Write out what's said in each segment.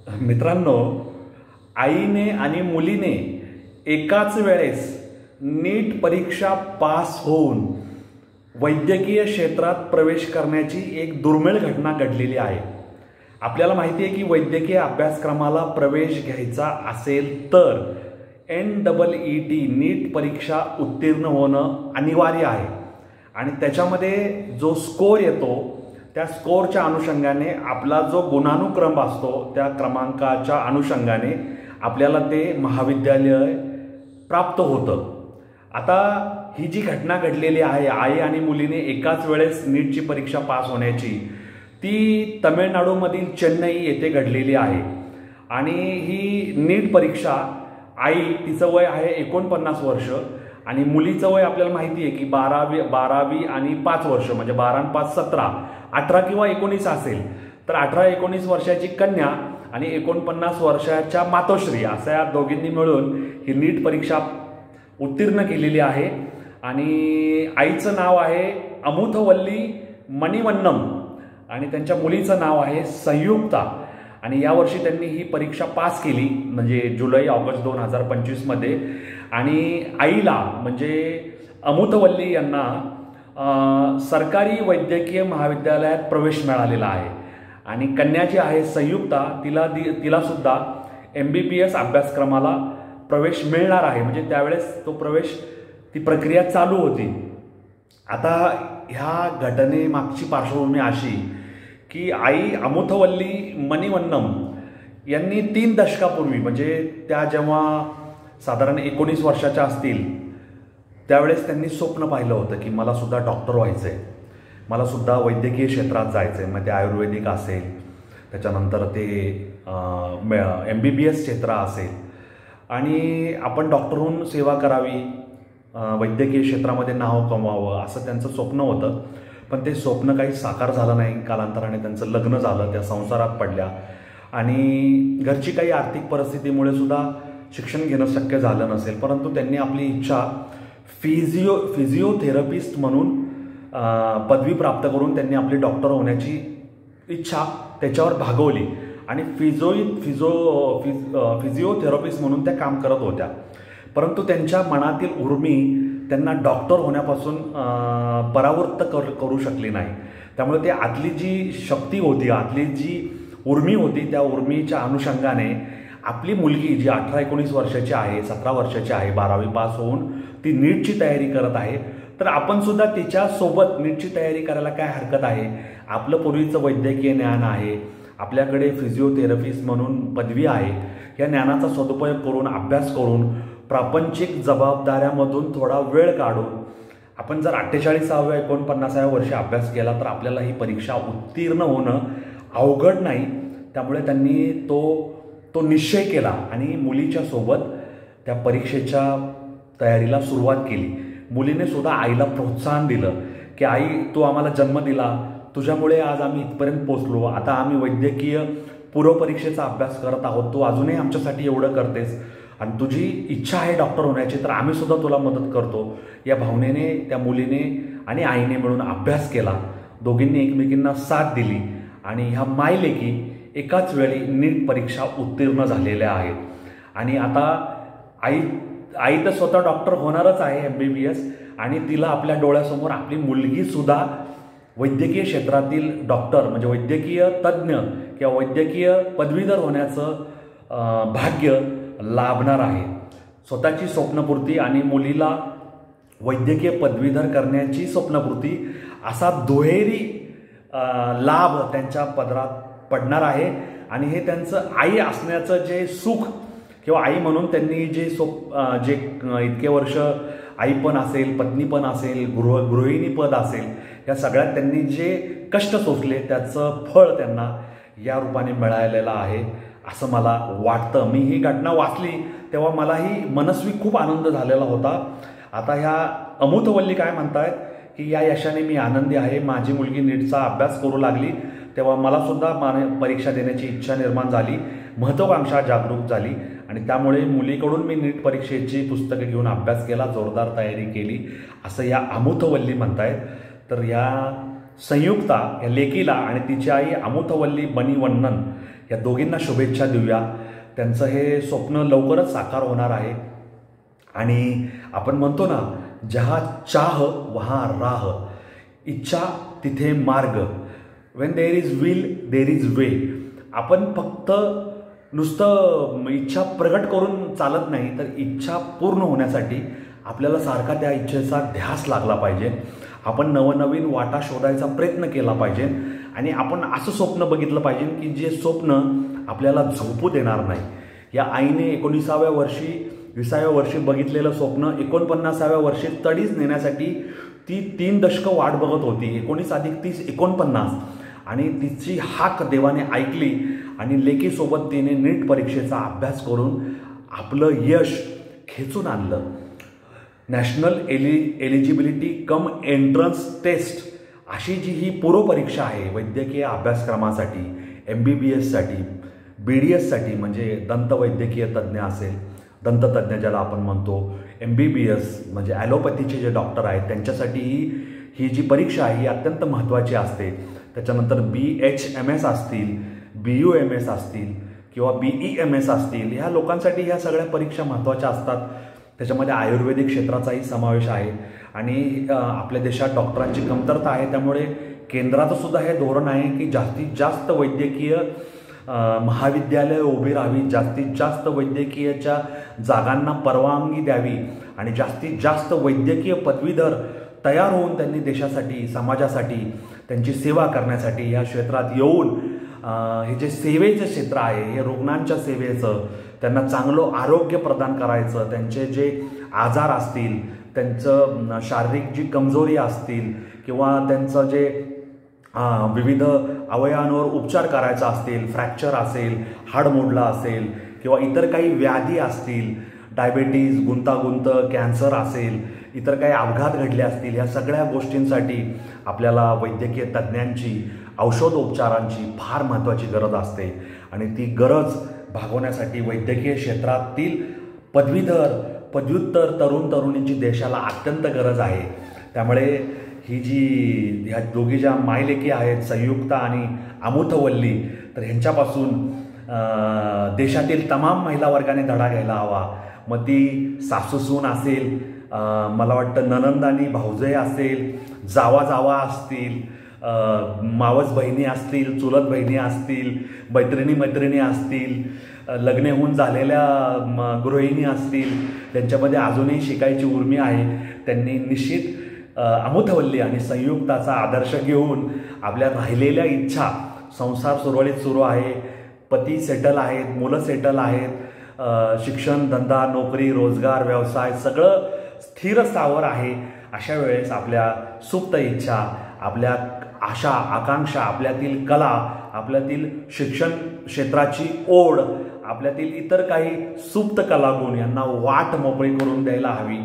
मित्रांनो, आईने आणि मुलीने एकाच वेळेस नीट परीक्षा पास होऊन वैद्यकीय क्षेत्रात प्रवेश करण्याची एक दुर्मिळ घटना घडलेली आहे। आपल्याला माहिती आहे की वैद्यकीय अभ्यासक्रमाला प्रवेश घ्यायचा असेल तर NEET नीट परीक्षा उत्तीर्ण होणं अनिवार्य आहे आणि त्याच्यामध्ये जो स्कोर येतो त्या स्कोरच्या अनुषंगाने आपला जो गुणानुक्रम असतो त्या क्रमांकाच्या अनुषंगाने आपल्याला ते महाविद्यालय प्राप्त होतं। आता ही जी घटना घडलेली आहे, आई आणि मुलीने एकाच वेळेस नीटची परीक्षा पास होण्याची, ती तमिळनाडूमधील चेन्नई येथे घडलेली आहे। आणि ही नीट परीक्षा, आई तिचं वय आहे 49 वर्ष आणि मुलीचं वय आपल्याला माहिती आहे की 12वी आणि 5 वर्ष, म्हणजे 12 आणि 5 17, 18 किंवा 19 असेल तर 18-19 वर्षाची कन्या आणि 49 वर्षाच्या मातोश्री अशा या दोघींनी मिळून ही नीट परीक्षा उत्तीर्ण केलेली आहे। आणि आईचं नाव आहे अमुथवल्ली मणिवन्नम आणि त्यांच्या मुलीचं नाव आहे संयुक्ता। आणि यावर्षी त्यांनी ही परीक्षा पास केली, म्हणजे जुलै-ऑगस्ट 2025 मध्ये। आणि आईला म्हणजे अमुथवल्ली यांना सरकारी वैद्यकीय महाविद्यालयात प्रवेश मिळालेला आहे आणि कन्या जी आहे संयुक्ता, तिला सुद्धा MBBS अभ्यासक्रमाला प्रवेश मिळणार आहे, म्हणजे त्यावेळेस ती प्रक्रिया चालू होती। आता ह्या घटनेमागची पार्श्वभूमी अशी की आई अमुथवल्ली मणिवन्नम यांनी 3 दशकापूर्वी, म्हणजे त्या जेव्हा साधारण 19 वर्षाच्या असतील त्यावेळेस त्यांनी स्वप्न पाहिलं होतं की मला सुद्धा डॉक्टर व्हायचं आहे, मला सुद्धा वैद्यकीय क्षेत्रात जायचं आहे। मग ते आयुर्वेदिक असेल, त्याच्यानंतर ते MBBS क्षेत्र असेल आणि आपण डॉक्टर होऊन सेवा करावी, वैद्यकीय क्षेत्रामध्ये नाव कमवावं, असं त्यांचं स्वप्न होतं। पण ते स्वप्न काही साकार झालं नाही। कालांतराने त्यांचं लग्न झालं, त्या संसारात पडल्या आणि घरची काही आर्थिक परिस्थितीमुळे सुद्धा शिक्षण घेणं शक्य झालं नसेल, परंतु त्यांनी आपली इच्छा फिजिओथेरपिस्ट म्हणून पदवी प्राप्त करून त्यांनी आपली डॉक्टर होण्याची इच्छा त्याच्यावर भागवली आणि फिजिओथेरपिस्ट म्हणून त्या काम करत होत्या। परंतु त्यांच्या मनातील उर्मी त्यांना डॉक्टर होण्यापासून परावृत्त करू शकली नाही। त्यामुळे ते आतली जी शक्ती होती, आतली जी उर्मी होती, त्या उर्मीच्या अनुषंगाने आपली मुलगी जी 18-19 वर्षाची आहे, 17 वर्षाची आहे, 12वी पास होऊन ती नीटची तयारी करत आहे, तर आपण सुद्धा तिच्यासोबत नीटची तयारी करायला काय हरकत आहे। आपलं पूर्वीचं वैद्यकीय ज्ञान आहे, आपल्याकडे फिजिओथेरपिस्ट म्हणून पदवी आहे, या ज्ञानाचा सदुपयोग करून, अभ्यास करून, प्रापंचिक जबाबदाऱ्यामधून थोडा वेळ काढून आपण जर 48व्या-49व्या वर्षी अभ्यास केला तर आपल्याला ही परीक्षा उत्तीर्ण होणं अवघड नाही। त्यामुळे त्यांनी तो निश्चय केला आणि मुलीच्या सोबत त्या परीक्षेच्या तयारीला सुरुवात केली। मुलीने सुद्धा आईला प्रोत्साहन दिलं की आई, तू आम्हाला जन्म दिला, तुझ्यामुळे आज आम्ही इथपर्यंत पोहोचलो, आता आम्ही वैद्यकीय पूर्वपरीक्षेचा अभ्यास करत आहोत, तू अजूनही आमच्यासाठी एवढं करतेस आणि तुझी इच्छा आहे डॉक्टर होण्याची, तर आम्ही सुद्धा तुला मदत करतो। या भावनेने त्या मुलीने आणि आईने मिळून अभ्यास केला, दोघींनी एकमेकींना साथ दिली आणि ह्या मायलेकी एकाच वेळी नीट परीक्षा उत्तीर्ण झालेल्या आहेत। आणि आता आई तर स्वतः डॉक्टर होणारच आहे MBBS, आणि तिला आपल्या डोळ्यासमोर आपली मुलगी सुद्धा वैद्यकीय क्षेत्रातील डॉक्टर, म्हणजे वैद्यकीय तज्ज्ञ किंवा वैद्यकीय पदवीधर होण्याचं भाग्य लाभणार आहे। स्वतःची स्वप्नपूर्ती आणि मुलीला वैद्यकीय पदवीधर करण्याची स्वप्नपूर्ती असा दुहेरी लाभ त्यांच्या पदरात पडणार आहे। आणि हे त्यांचं आई असण्याचं जे सुख किंवा आई म्हणून त्यांनी जे इतके वर्ष आई पण असेल, पत्नी पण असेल, गृहिणी पद असेल, या सगळ्यात त्यांनी जे कष्ट सोसले त्याचं फळ त्यांना या रूपाने मिळालेलं आहे असं मला वाटतं। मी ही घटना वाचली तेव्हा मलाही मनस्वी खूप आनंद झालेला होता। आता ह्या अमुथवल्ली काय म्हणतायत की या यशाने मी आनंदी आहे, माझी मुलगी नीटचा अभ्यास करू लागली तेव्हा मला सुद्धा परीक्षा देण्याची इच्छा निर्माण झाली, महत्त्वाकांक्षा जागरूक झाली आणि त्यामुळे मुलीकडून मी नीट परीक्षेची पुस्तकं घेऊन अभ्यास केला, जोरदार तयारी केली, असं या अमुथवल्ली म्हणतायत। तर या संयुक्ता या लेकीला आणि तिची आई अमुथवल्ली मणिवन्नन या दोघींना शुभेच्छा देऊया. त्यांचं हे स्वप्न लवकरच साकार होणार आहे. आणि आपण म्हणतो ना, जहा चाह वहाँ राह, इच्छा तिथे मार्ग. When there is will there is way. आपण फक्त नुसतं इच्छा प्रगट करून चालत नाही, तर इच्छा पूर्ण होण्यासाठी आपल्याला सारखा त्या इच्छेचा ध्यास लागला पाहिजे. आपण नवनवीन वाटा शोधायचा प्रयत्न केला पाहिजे. आणि आपण असं स्वप्न बघितलं पाहिजे की जे स्वप्न आपल्याला झोपू देणार नाही. या आईने 19व्या वर्षी 20व्या वर्षी बघितलेलं स्वप्न 49व्या वर्षी तडीच नेण्यासाठी ती 3 दशकं वाट बघत होती. 19 + 30 49. आणि तिची हाक देवाने ऐकली आणि लेकीसोबत तिने नीट परीक्षेचा अभ्यास करून आपलं यश खेचून आणलं. National eligibility cum entrance test अशी जी ही पूर्वपरीक्षा आहे वैद्यकीय अभ्यासक्रमासाठी, MBBSसाठी, BDSसाठी म्हणजे दंतवैद्यकीय तज्ज्ञ असेल, दंततज्ञ ज्याला आपण म्हणतो, MBBS म्हणजे ॲलोपॅथीचे जे डॉक्टर आहेत त्यांच्यासाठी ही जी परीक्षा आहे ही अत्यंत महत्त्वाची असते. त्याच्यानंतर BHMS असतील, BUMS असतील किंवा BEMS असतील, ह्या लोकांसाठी ह्या सगळ्या परीक्षा महत्त्वाच्या असतात. त्याच्यामध्ये आयुर्वेदिक क्षेत्राचाही समावेश आहे. आणि आपल्या देशात डॉक्टरांची कमतरता आहे, त्यामुळे केंद्राचं सुद्धा हे धोरण आहे की जास्तीत जास्त वैद्यकीय महाविद्यालय उभी राहावी, जास्तीत जास्त वैद्यकीयच्या जागांना परवानगी द्यावी आणि जास्तीत जास्त वैद्यकीय पदवीधर तयार होऊन त्यांनी देशासाठी, समाजासाठी, त्यांची सेवा करण्यासाठी या क्षेत्रात येऊन हे जे सेवेचं क्षेत्र आहे, हे रुग्णांच्या सेवेचं, त्यांना चांगलं आरोग्य प्रदान करायचं, त्यांचे जे आजार असतील, त्यांचं शारीरिक जी कमजोरी असतील किंवा त्यांचं जे विविध अवयवांवर उपचार करायचा असतील, फ्रॅक्चर असेल, हाड मोडला असेल किंवा इतर काही व्याधी असतील, डायबेटीज, गुंतागुंत, कॅन्सर असेल, इतर काही अपघात घडले असतील, ह्या सगळ्या गोष्टींसाठी आपल्याला वैद्यकीय तज्ज्ञांची, औषधोपचारांची फार महत्त्वाची गरज असते. आणि ती गरज भागवण्यासाठी वैद्यकीय क्षेत्रातील पदव्युत्तर तरुण तरुणींची देशाला अत्यंत गरज आहे. त्यामुळे ही जी ह्या दोघी ज्या मायलेकी आहेत, संयुक्ता आणि अमुथवल्ली, तर ह्यांच्यापासून देशातील तमाम महिला वर्गाने धडा घ्यायला हवा. मग ती सासूसून असेल, मला वाटतं ननंद आणि भाऊजय असेल, जावा असतील, मावस बहिणी असतील, चुलत बहिणी असतील, मैत्रिणी असतील, लग्न होऊन झालेल्या गृहिणी असतील, त्यांच्यामध्ये अजूनही शिकायची उर्मी आहे, त्यांनी निश्चित अमुथवल्ली आणि संयुक्ताचा आदर्श घेऊन आपल्या राहिलेल्या इच्छा, संसार सुरळीत सुरू आहे, पती सेटल आहेत, मुलं सेटल आहेत, शिक्षण, धंदा, नोकरी, रोजगार, व्यवसाय सगळं स्थिर स्थावर आहे, अशा वेळेस आपल्या सुप्त इच्छा, आपल्या आशा आकांक्षा, आपल्यातील कला, आपल्यातील शिक्षण क्षेत्राची ओढ, आपल्यातील इतर काही सुप्त कलागुण यांना वाट मोकळी करून द्यायला हवी.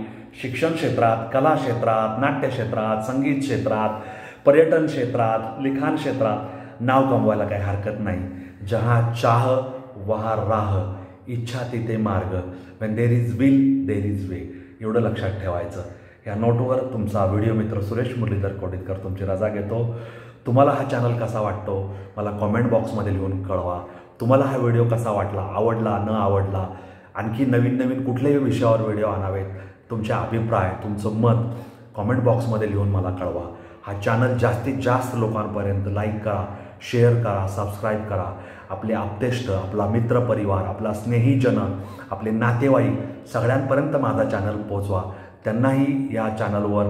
शिक्षण क्षेत्रात, कला क्षेत्रात, नाट्य क्षेत्रात, संगीत क्षेत्रात, पर्यटन क्षेत्रात, लिखाण क्षेत्रात नाव कमवायला काही हरकत नाही. जहाँ चाह वहाँ राह, इच्छा तिथे मार्ग. When there is will there is way. एवढं लक्षात ठेवायचं. या नोटवर तुमचा व्हिडिओ मित्र सुरेश मुरलीधर कोडितकर तुमची रजा घेतो. तुम्हाला हा चॅनल कसा वाटतो मला कॉमेंट बॉक्समध्ये लिहून कळवा. तुम्हाला हा व्हिडिओ कसा वाटला, आवडला, न आवडला, आणखी नवीन कुठल्याही विषयावर व्हिडिओ आणावेत, तुमचे अभिप्राय, तुमचं मत कॉमेंट बॉक्समध्ये लिहून मला कळवा. हा चॅनल जास्तीत जास्त लोकांपर्यंत लाईक करा, शेअर करा, सबस्क्राईब करा. आपले आप्तेष्ट, आपला मित्रपरिवार, आपला स्नेहीजन, आपले नातेवाईक सगळ्यांपर्यंत माझा चॅनल पोचवा. त्यांनाही या चॅनलवर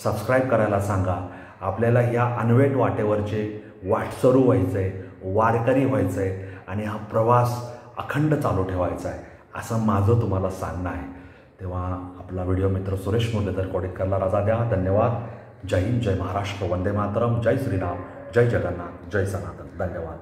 सबस्क्राईब करायला सांगा. आपल्याला या अनवेट वाटेवरचे वाटसरू व्हायचं आहे, वारकरी व्हायचं आहे आणि हा प्रवास अखंड चालू ठेवायचा आहे, असं माझं तुम्हाला सांगणं आहे. तेव्हा आपला व्हिडिओ मित्र सुरेश मुरलीधर कोडितकरला रजा द्या. धन्यवाद. जय हिंद, जय महाराष्ट्र, वंदे मातरम, जय श्रीराम, जय जगन्नाथ, जय सनातन. धन्यवाद.